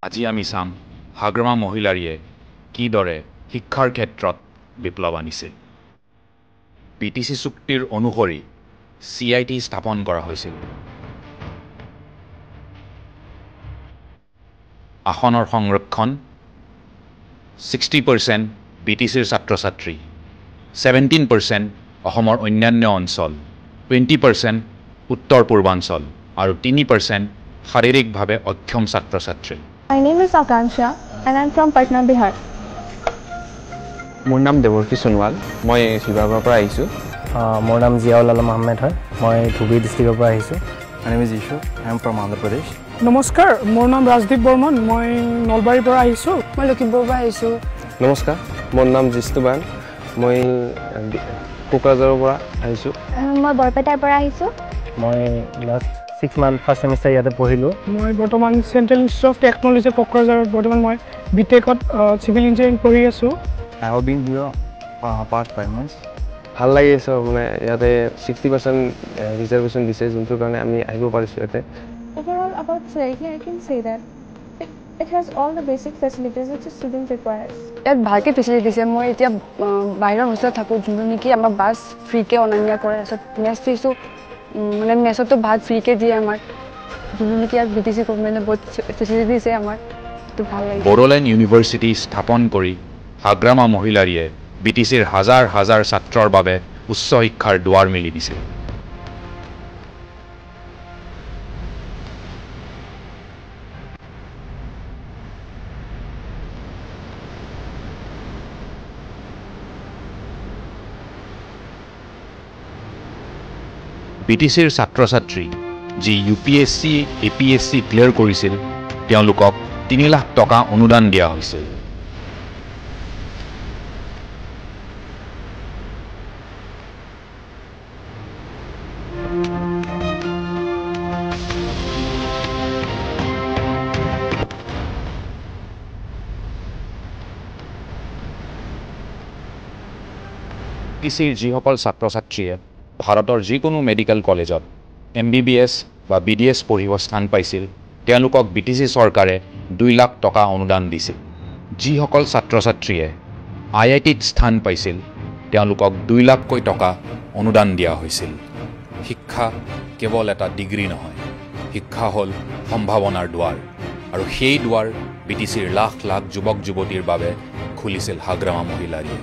আজি আমি চাম হাগ্ৰামা মহিলাৰীয়ে কিদৰে শিক্ষাৰ ক্ষেত্ৰত বিপ্লৱ আনিছে। পিটিচি চুক্তিৰ অনুসৰি CIT স্থাপন কৰা হৈছিল। আসনৰ সংৰক্ষণ 60% BTCৰ ছাত্ৰ-ছাত্ৰী, 17% অসমৰ অন্যান্য অঞ্চল, 20% উত্তৰ পূৰ্বাঞ্চল আৰু 3% শাৰীৰিকভাৱে অক্ষম ছাত্ৰ-ছাত্ৰী। My name is Akansha and I'm from Patna, Bihar. মোৰ নাম দেৱৰ্ষী সোণোৱাল, মই শিৱসাগৰৰ পৰা আহিছোঁ। মোৰ নাম জিয়াউল আলম আহমেদ হয়, মই ধুবুৰী ডিষ্ট্ৰিক্টৰ পৰা আহিছোঁ। My name is Ishu, I am from Andhra Pradesh. নমস্কাৰ, মোৰ নাম ৰাজদীপ বৰ্মন, মই নলবাৰীৰ পৰা আহিছোঁ। মই লখিমপুৰৰ পৰা আহিছোঁ। নমস্কাৰ, মোৰ নাম জিস্তু বান, মই কোকৰাঝাৰৰ পৰা আহিছোঁ। মই বৰপেটাৰ পৰা আহিছোঁ। মই লাষ্ট 6 মান্থ ফাৰ্ষ্ট ছেমিষ্টাৰ ইয়াতে পঢ়িলোঁ। মই বৰ্তমান চেণ্ট্ৰেল ইনষ্টিটিউট অফ টেকন'লজি কোকৰাঝাৰত বৰ্তমান মই BTECত চিভিল ইঞ্জিনিয়াৰিং পঢ়ি আছোঁ। I have been here past 5 months. ভাল লাগি আছে, মানে ইয়াতে 60% ৰিজাৰ্ভেশ্যন দিছে, যোনটোৰ কাৰণে আমি আহিব পাৰিছোঁ ইয়াতে। Overall about CIT, I can say that it has all the basic facilities which a student requires. ইয়াত ভালকৈ ফেচিলিটি দিছে। মই এতিয়া বাহিৰৰ হোষ্টেলত থাকোঁ, যোনটো নেকি আমাৰ বাছ ফ্ৰীকৈ অনা নিয়া কৰে। তাৰপিছত মেছ ফিজো মানে মেছতো ভাত ফ্ৰীকৈ দিয়ে আমাক, যোনটো নেকি ইয়াত BTC গভৰ্ণমেণ্টে বহুত ফেচিলিটি দিছে আমাক, সেইটো ভাল লাগিছে। বড়োলেণ্ড ইউনিভাৰ্চিটি স্থাপন কৰি হাগ্ৰামা মহিলাৰীয়ে BTCৰ হাজাৰ হাজাৰ ছাত্ৰৰ বাবে উচ্চ শিক্ষাৰ দুৱাৰ মেলি দিছে। BTCৰ ছাত্ৰ-ছাত্ৰী যি UPSC APSC ক্লিয়াৰ কৰিছিল, তেওঁলোকক 3 লাখ টকা অনুদান দিয়া হৈছিল। BTCৰ যিসকল ছাত্ৰ-ছাত্ৰীয়ে ভাৰতৰ যিকোনো মেডিকেল কলেজত MBBS বা BDS পঢ়িব স্থান পাইছিল, তেওঁলোকক BTC চৰকাৰে 2 লাখ টকা অনুদান দিছিল। যিসকল ছাত্ৰ-ছাত্ৰীয়ে IITত স্থান পাইছিল, তেওঁলোকক 2 লাখকৈ টকা অনুদান দিয়া হৈছিল। শিক্ষা কেৱল এটা ডিগ্ৰী নহয়, শিক্ষা হ'ল সম্ভাৱনাৰ দুৱাৰ, আৰু সেই দুৱাৰ BTCৰ লাখ লাখ যুৱক যুৱতীৰ বাবে খুলিছিল হাগ্ৰামা মহিলাৰীয়ে।